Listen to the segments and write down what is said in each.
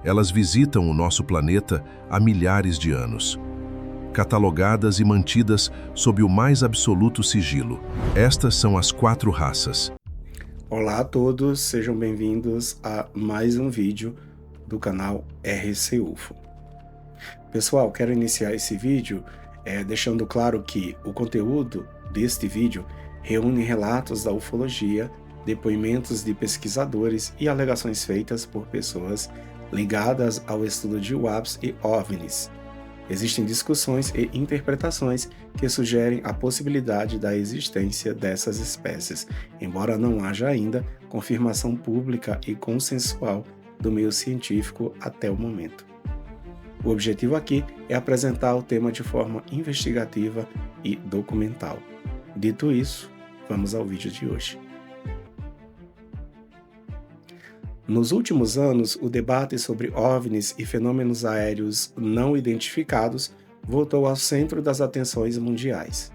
Elas visitam o nosso planeta há milhares de anos. Catalogadas e mantidas sob o mais absoluto sigilo. Estas são as 4 raças. Olá a todos, sejam bem-vindos a mais um vídeo do canal RC UFO. Pessoal, quero iniciar esse vídeo deixando claro que o conteúdo deste vídeo reúne relatos da ufologia, depoimentos de pesquisadores e alegações feitas por pessoas ligadas ao estudo de UAPs e OVNIs. Existem discussões e interpretações que sugerem a possibilidade da existência dessas espécies, embora não haja ainda confirmação pública e consensual do meio científico até o momento. O objetivo aqui é apresentar o tema de forma investigativa e documental. Dito isso, vamos ao vídeo de hoje. Nos últimos anos, o debate sobre OVNIs e fenômenos aéreos não identificados voltou ao centro das atenções mundiais.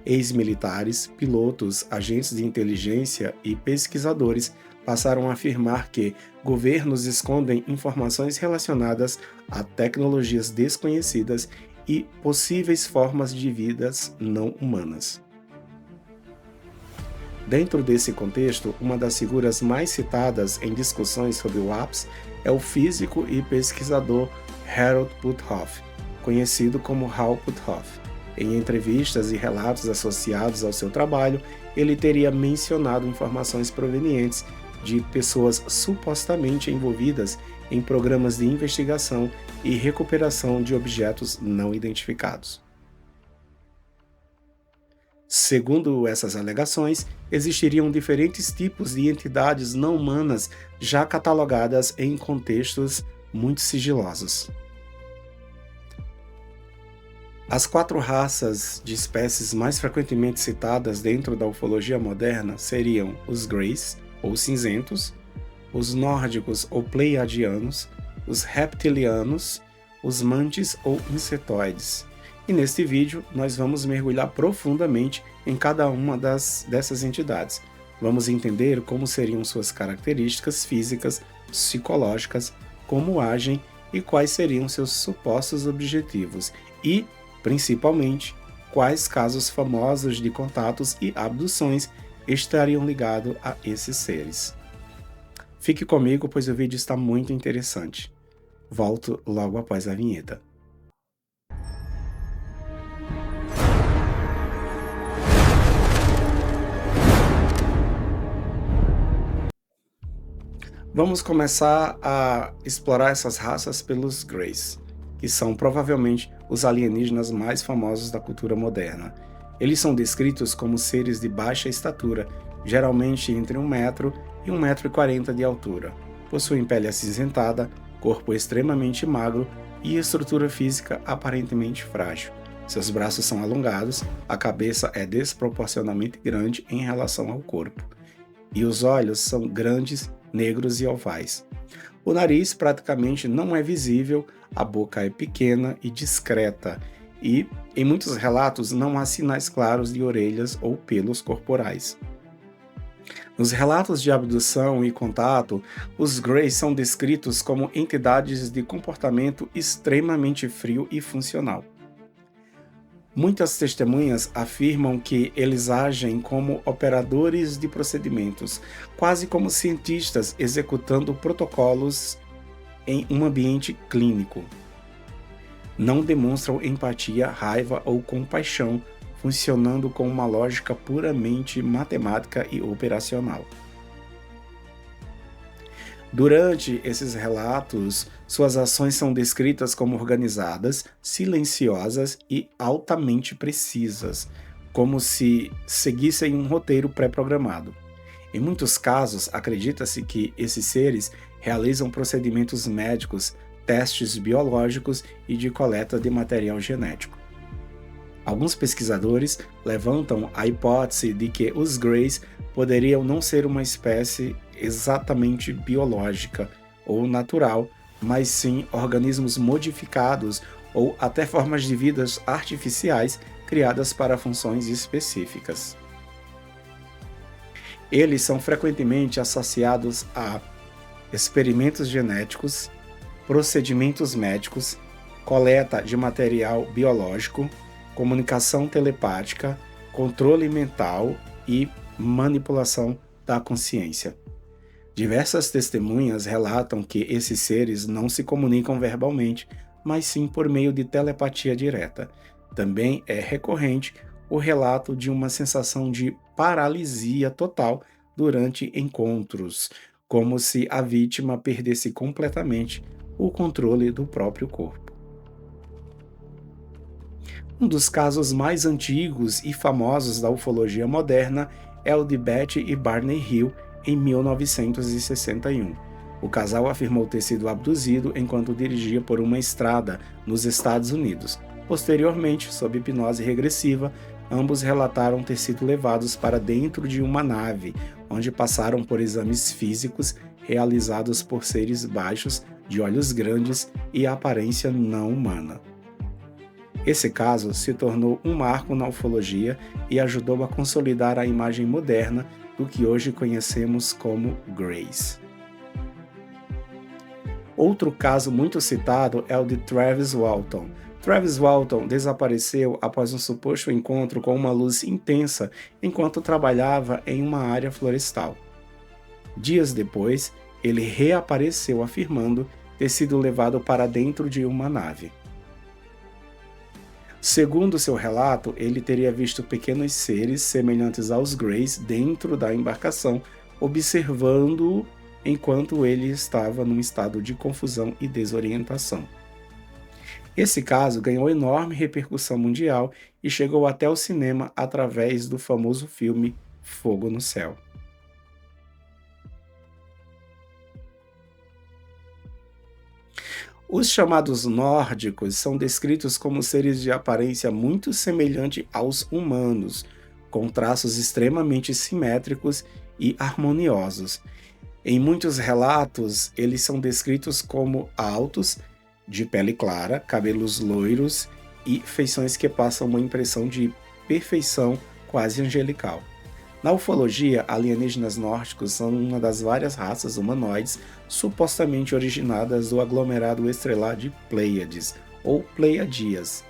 Ex-militares, pilotos, agentes de inteligência e pesquisadores passaram a afirmar que governos escondem informações relacionadas a tecnologias desconhecidas e possíveis formas de vidas não humanas. Dentro desse contexto, uma das figuras mais citadas em discussões sobre o UAPs é o físico e pesquisador Harold Puthoff, conhecido como Hal Puthoff. Em entrevistas e relatos associados ao seu trabalho, ele teria mencionado informações provenientes de pessoas supostamente envolvidas em programas de investigação e recuperação de objetos não identificados. Segundo essas alegações, existiriam diferentes tipos de entidades não humanas já catalogadas em contextos muito sigilosos. As 4 raças de espécies mais frequentemente citadas dentro da ufologia moderna seriam os Greys, ou cinzentos, os nórdicos ou pleiadianos, os reptilianos, os mantis ou insetoides. E neste vídeo nós vamos mergulhar profundamente em cada uma dessas entidades. Vamos entender como seriam suas características físicas, psicológicas, como agem e quais seriam seus supostos objetivos e, principalmente, quais casos famosos de contatos e abduções estariam ligados a esses seres. Fique comigo, pois o vídeo está muito interessante. Volto logo após a vinheta. Vamos começar a explorar essas raças pelos Greys, que são provavelmente os alienígenas mais famosos da cultura moderna. Eles são descritos como seres de baixa estatura, geralmente entre 1 metro e 1,40 m de altura. Possuem pele acinzentada, corpo extremamente magro e estrutura física aparentemente frágil. Seus braços são alongados, a cabeça é desproporcionalmente grande em relação ao corpo, e os olhos são grandes, negros e ovais. O nariz praticamente não é visível, a boca é pequena e discreta, e, em muitos relatos, não há sinais claros de orelhas ou pelos corporais. Nos relatos de abdução e contato, os Greys são descritos como entidades de comportamento extremamente frio e funcional. Muitas testemunhas afirmam que eles agem como operadores de procedimentos, quase como cientistas executando protocolos em um ambiente clínico. Não demonstram empatia, raiva ou compaixão, funcionando com uma lógica puramente matemática e operacional. Durante esses relatos, suas ações são descritas como organizadas, silenciosas e altamente precisas, como se seguissem um roteiro pré-programado. Em muitos casos, acredita-se que esses seres realizam procedimentos médicos, testes biológicos e de coleta de material genético. Alguns pesquisadores levantam a hipótese de que os Greys poderiam não ser uma espécie exatamente biológica ou natural, mas sim organismos modificados ou até formas de vidas artificiais criadas para funções específicas. Eles são frequentemente associados a experimentos genéticos, procedimentos médicos, coleta de material biológico, comunicação telepática, controle mental e manipulação da consciência. Diversas testemunhas relatam que esses seres não se comunicam verbalmente, mas sim por meio de telepatia direta. Também é recorrente o relato de uma sensação de paralisia total durante encontros, como se a vítima perdesse completamente o controle do próprio corpo. Um dos casos mais antigos e famosos da ufologia moderna é o de Betty e Barney Hill, em 1961. O casal afirmou ter sido abduzido enquanto dirigia por uma estrada nos Estados Unidos. Posteriormente, sob hipnose regressiva, ambos relataram ter sido levados para dentro de uma nave, onde passaram por exames físicos realizados por seres baixos, de olhos grandes e aparência não humana. Esse caso se tornou um marco na ufologia e ajudou a consolidar a imagem moderna do que hoje conhecemos como Greys. Outro caso muito citado é o de Travis Walton. Travis Walton desapareceu após um suposto encontro com uma luz intensa enquanto trabalhava em uma área florestal. Dias depois, ele reapareceu afirmando ter sido levado para dentro de uma nave. Segundo seu relato, ele teria visto pequenos seres semelhantes aos Greys dentro da embarcação, observando-o enquanto ele estava num estado de confusão e desorientação. Esse caso ganhou enorme repercussão mundial e chegou até o cinema através do famoso filme Fogo no Céu. Os chamados nórdicos são descritos como seres de aparência muito semelhante aos humanos, com traços extremamente simétricos e harmoniosos. Em muitos relatos, eles são descritos como altos, de pele clara, cabelos loiros e feições que passam uma impressão de perfeição quase angelical. Na ufologia, alienígenas nórdicos são uma das várias raças humanoides supostamente originadas do aglomerado estelar de Pleiades, ou Pleiadias,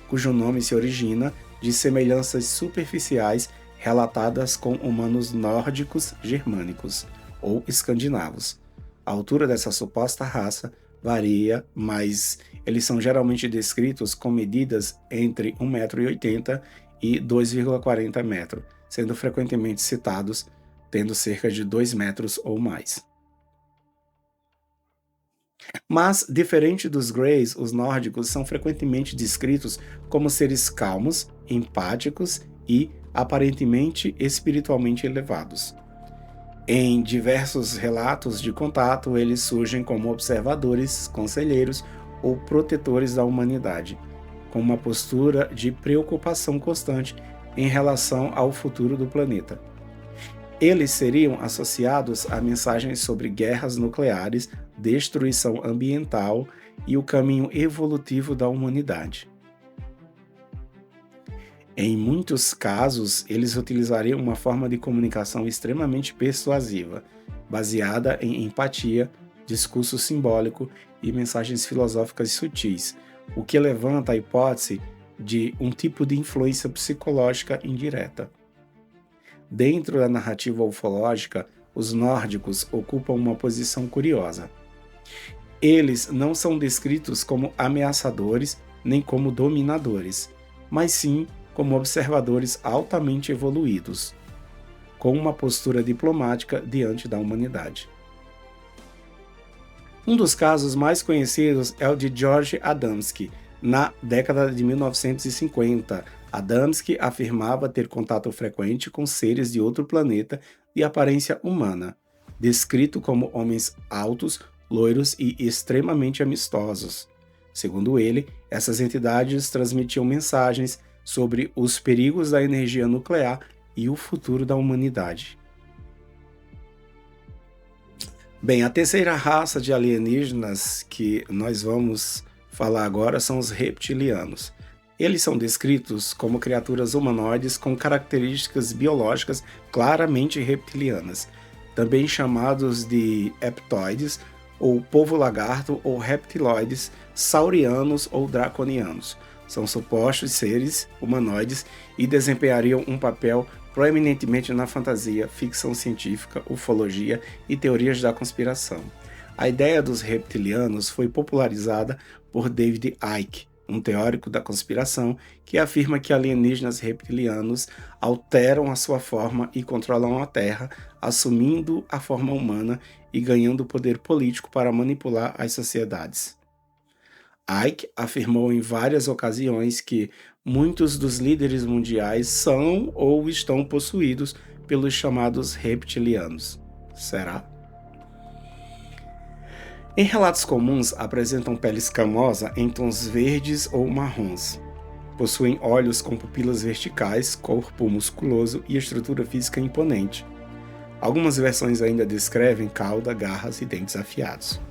cujo nome se origina de semelhanças superficiais relatadas com humanos nórdicos germânicos, ou escandinavos. A altura dessa suposta raça varia, mas eles são geralmente descritos com medidas entre 1,80 m e 2,40 metros, sendo frequentemente citados tendo cerca de 2 metros ou mais. Mas, diferente dos Greys, os nórdicos são frequentemente descritos como seres calmos, empáticos e aparentemente espiritualmente elevados. Em diversos relatos de contato, eles surgem como observadores, conselheiros ou protetores da humanidade, com uma postura de preocupação constante em relação ao futuro do planeta. Eles seriam associados a mensagens sobre guerras nucleares, destruição ambiental e o caminho evolutivo da humanidade. Em muitos casos, eles utilizariam uma forma de comunicação extremamente persuasiva, baseada em empatia, discurso simbólico e mensagens filosóficas sutis, o que levanta a hipótese de um tipo de influência psicológica indireta. Dentro da narrativa ufológica, os nórdicos ocupam uma posição curiosa. Eles não são descritos como ameaçadores nem como dominadores, mas sim como observadores altamente evoluídos, com uma postura diplomática diante da humanidade. Um dos casos mais conhecidos é o de George Adamski. Na década de 1950, Adamski afirmava ter contato frequente com seres de outro planeta de aparência humana, descrito como homens altos, loiros e extremamente amistosos. Segundo ele, essas entidades transmitiam mensagens sobre os perigos da energia nuclear e o futuro da humanidade. Bem, a terceira raça de alienígenas que nós vamos falar agora são os reptilianos. Eles são descritos como criaturas humanoides com características biológicas claramente reptilianas, também chamados de heptoides ou povo-lagarto ou reptiloides, saurianos ou draconianos. São supostos seres humanoides e desempenhariam um papel proeminentemente na fantasia, ficção científica, ufologia e teorias da conspiração. A ideia dos reptilianos foi popularizada por David Icke, um teórico da conspiração que afirma que alienígenas reptilianos alteram a sua forma e controlam a Terra, assumindo a forma humana e ganhando poder político para manipular as sociedades. Icke afirmou em várias ocasiões que muitos dos líderes mundiais são ou estão possuídos pelos chamados reptilianos. Será? Em relatos comuns, apresentam pele escamosa em tons verdes ou marrons. Possuem olhos com pupilas verticais, corpo musculoso e estrutura física imponente. Algumas versões ainda descrevem cauda, garras e dentes afiados.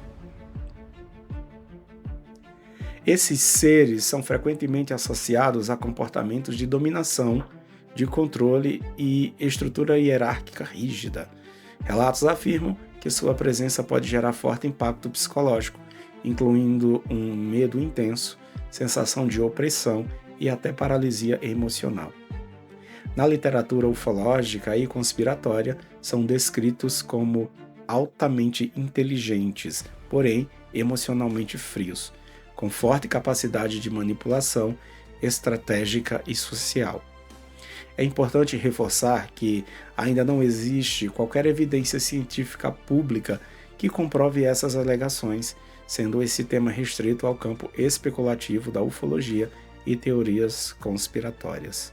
Esses seres são frequentemente associados a comportamentos de dominação, de controle e estrutura hierárquica rígida. Relatos afirmam que sua presença pode gerar forte impacto psicológico, incluindo um medo intenso, sensação de opressão e até paralisia emocional. Na literatura ufológica e conspiratória, são descritos como altamente inteligentes, porém emocionalmente frios, com forte capacidade de manipulação estratégica e social. É importante reforçar que ainda não existe qualquer evidência científica pública que comprove essas alegações, sendo esse tema restrito ao campo especulativo da ufologia e teorias conspiratórias.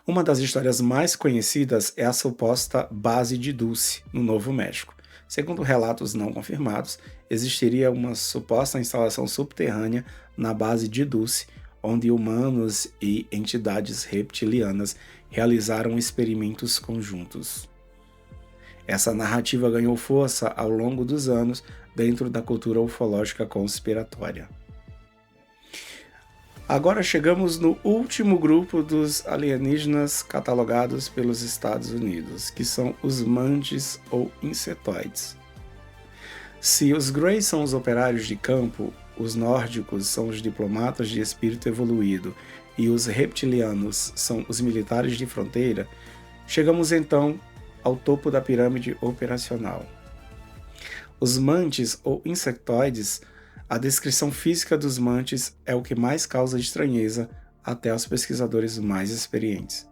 Uma das histórias mais conhecidas é a suposta base de Dulce, no Novo México. Segundo relatos não confirmados, existiria uma suposta instalação subterrânea na base de Dulce, onde humanos e entidades reptilianas realizaram experimentos conjuntos. Essa narrativa ganhou força ao longo dos anos dentro da cultura ufológica conspiratória. Agora chegamos no último grupo dos alienígenas catalogados pelos Estados Unidos, que são os mantis ou insetoides. Se os Greys são os operários de campo, os nórdicos são os diplomatas de espírito evoluído e os reptilianos são os militares de fronteira, chegamos então ao topo da pirâmide operacional. Os mantis ou insectoides, a descrição física dos mantis é o que mais causa estranheza até aos pesquisadores mais experientes.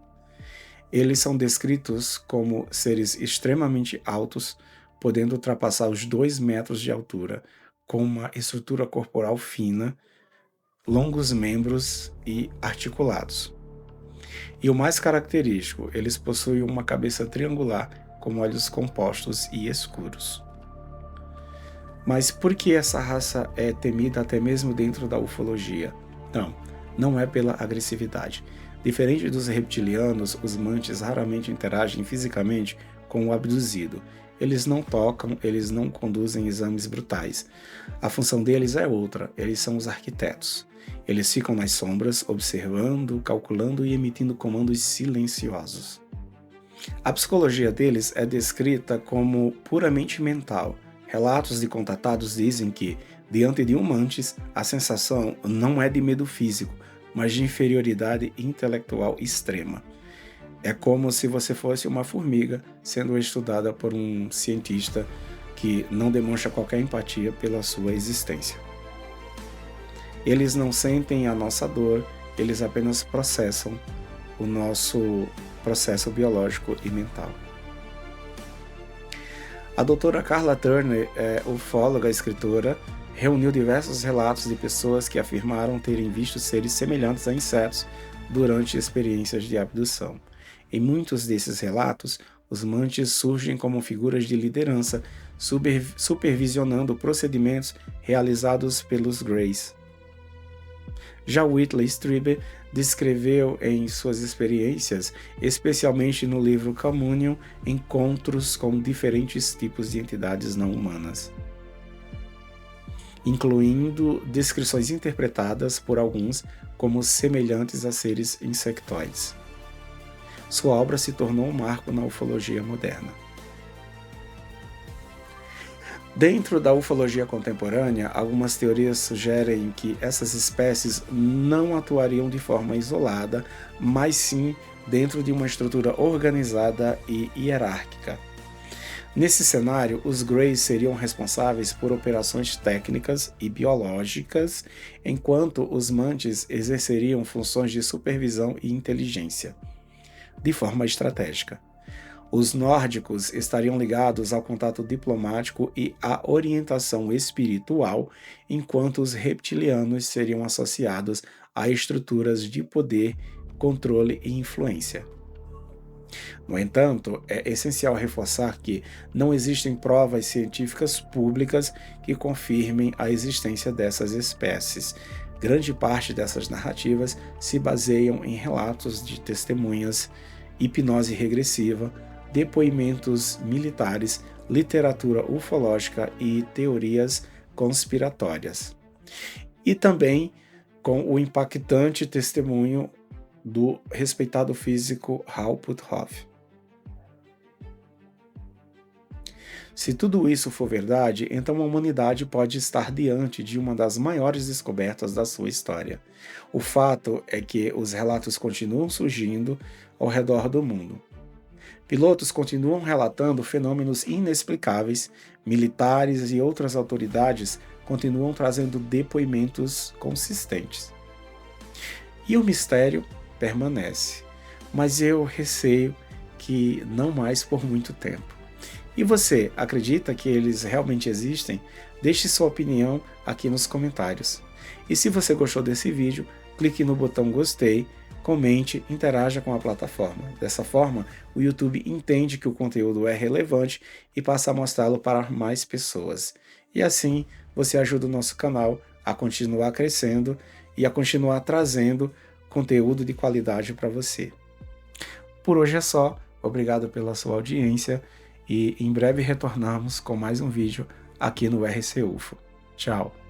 Eles são descritos como seres extremamente altos, podendo ultrapassar os 2 metros de altura, com uma estrutura corporal fina, longos membros e articulados. E o mais característico, eles possuem uma cabeça triangular, com olhos compostos e escuros. Mas por que essa raça é temida até mesmo dentro da ufologia? Não é pela agressividade. Diferente dos reptilianos, os mantis raramente interagem fisicamente com o abduzido. Eles não tocam, eles não conduzem exames brutais. A função deles é outra, eles são os arquitetos. Eles ficam nas sombras, observando, calculando e emitindo comandos silenciosos. A psicologia deles é descrita como puramente mental. Relatos de contatados dizem que, diante de um mantis, a sensação não é de medo físico, mas de inferioridade intelectual extrema. É como se você fosse uma formiga sendo estudada por um cientista que não demonstra qualquer empatia pela sua existência. Eles não sentem a nossa dor, eles apenas processam o nosso processo biológico e mental. A doutora Karla Turner, ufóloga e escritora, reuniu diversos relatos de pessoas que afirmaram terem visto seres semelhantes a insetos durante experiências de abdução. Em muitos desses relatos, os mantis surgem como figuras de liderança, supervisionando procedimentos realizados pelos Greys. Já Whitley Strieber descreveu em suas experiências, especialmente no livro Communion, encontros com diferentes tipos de entidades não humanas, incluindo descrições interpretadas por alguns como semelhantes a seres insectoides. sua obra se tornou um marco na ufologia moderna. Dentro da ufologia contemporânea, algumas teorias sugerem que essas espécies não atuariam de forma isolada, mas sim dentro de uma estrutura organizada e hierárquica. Nesse cenário, os Greys seriam responsáveis por operações técnicas e biológicas, enquanto os Mantis exerceriam funções de supervisão e inteligência, de forma estratégica. Os nórdicos estariam ligados ao contato diplomático e à orientação espiritual, enquanto os reptilianos seriam associados a estruturas de poder, controle e influência. No entanto, é essencial reforçar que não existem provas científicas públicas que confirmem a existência dessas espécies. Grande parte dessas narrativas se baseiam em relatos de testemunhas, hipnose regressiva, depoimentos militares, literatura ufológica e teorias conspiratórias. E também com o impactante testemunho do respeitado físico Hal Puthoff. Se tudo isso for verdade, então a humanidade pode estar diante de uma das maiores descobertas da sua história. O fato é que os relatos continuam surgindo ao redor do mundo. Pilotos continuam relatando fenômenos inexplicáveis, militares e outras autoridades continuam trazendo depoimentos consistentes. E o mistério permanece, mas eu receio que não mais por muito tempo. E você, acredita que eles realmente existem? Deixe sua opinião aqui nos comentários. E se você gostou desse vídeo, clique no botão gostei, comente, interaja com a plataforma. Dessa forma, o YouTube entende que o conteúdo é relevante e passa a mostrá-lo para mais pessoas. E assim, você ajuda o nosso canal a continuar crescendo e a continuar trazendo conteúdo de qualidade para você. Por hoje é só. Obrigado pela sua audiência. E em breve retornamos com mais um vídeo aqui no RC UFO. Tchau!